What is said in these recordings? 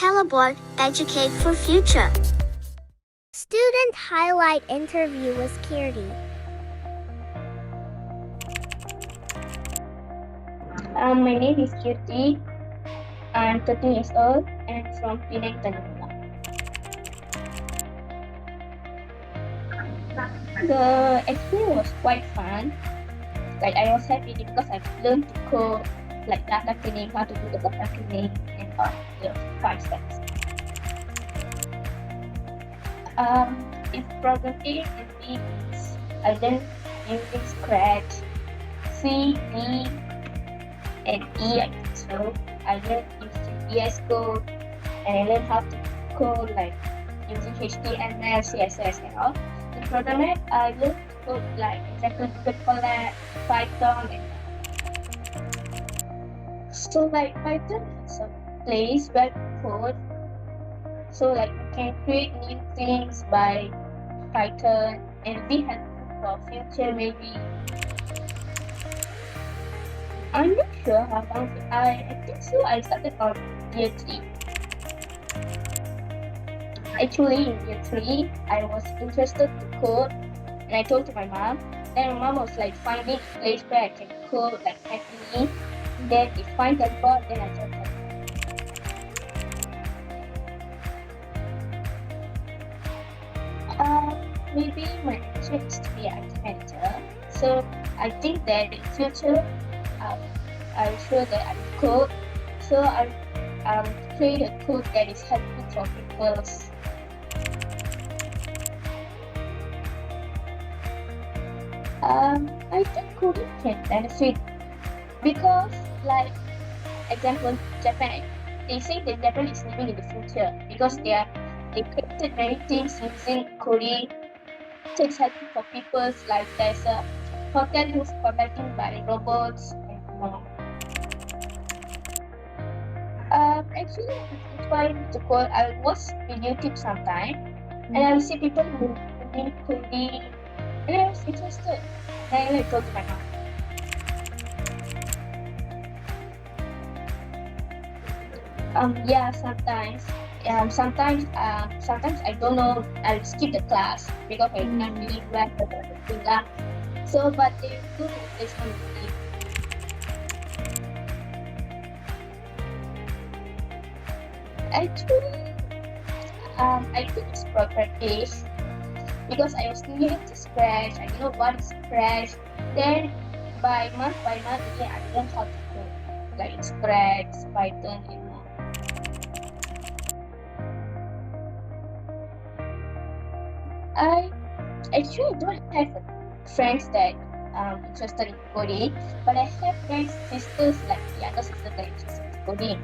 Teleboard, educate for future. Student highlight interview with Kirti. My name is Kirti. I'm 13 years old and from Penang, Tanzania. The experience was quite fun. Like I was happy because I learned to code, like data cleaning, how to do the data cleaning and all the 5 steps. If programming and B is I learned using Scratch, C, D, and E, I think so. I learned using VS Code and I learned how to code like using HTML, CSS and all. In programming, I learned to code like example Colab, Python and so like Python is a place where you code. So like you can create new things by Python and be helpful for future maybe. I'm not sure how long I think so I started on year 3. Actually in year 3 I was interested to code and I told to my mom. Then my mom was like finding a place where I can code like happily. Then if find that board then I joined them. Maybe my ambition is to be an IT manager. So I think that in future I'm sure that I will code. So I create a code that is helpful for people. I think coding can benefit because, like, example, Japan. They say that Japan is living in the future because they created many things using coding. So it's helpful for people. Like there's a hotel who's conducting by robots and more. Actually, it's inspiring to code. I watch video tips sometime, and I see people who doing coding, and I was interested. And I told my mom. Yeah, sometimes. Sometimes I don't know. I'll skip the class because I'm not really well at the class. So, but they do replacement with me. Actually, I think it's practice because I was new to Scratch. I know what is Scratch. Then by month, again, I learned how to code like Scratch, Python, and more. I actually don't have friends that interested in coding, but I have friends, sisters like younger sisters that interested in coding.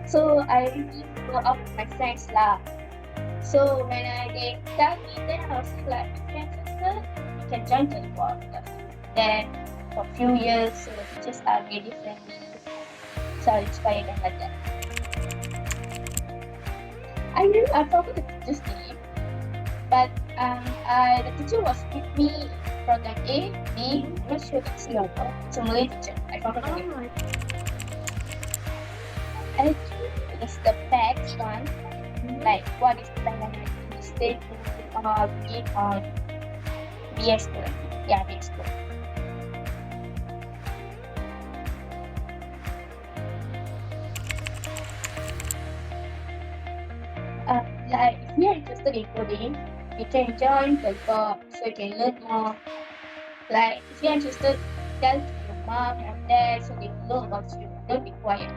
So I really go out with my friends lah. So when they tell me, then I was like, if you're interested, you can join the podcast. Then for a few years, so the teachers are really friendly. So I inspire them like that. I forgot the teacher's name, but the teacher was with me in program A, B. I'm not sure it's C or no. It's a Malay teacher. I forgot the name. Actually, it's the patch one. Like what is the dynamic state or be on VS Code. Yeah, VS Code. Like if you're interested in coding, you can join the club so you can learn more. Like if you're interested, tell to your mom and dad so they will learn about you. Don't be quiet.